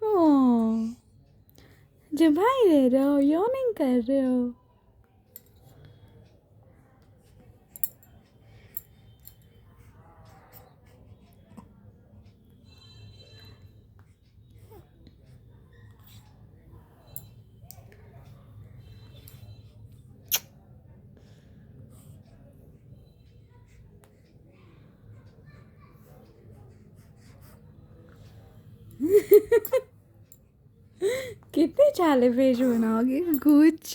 ओह, जो भाई रह रहे हो, यॉर्निंग कर रहे हो। कितने चाले पेज बनाओगे कुछ?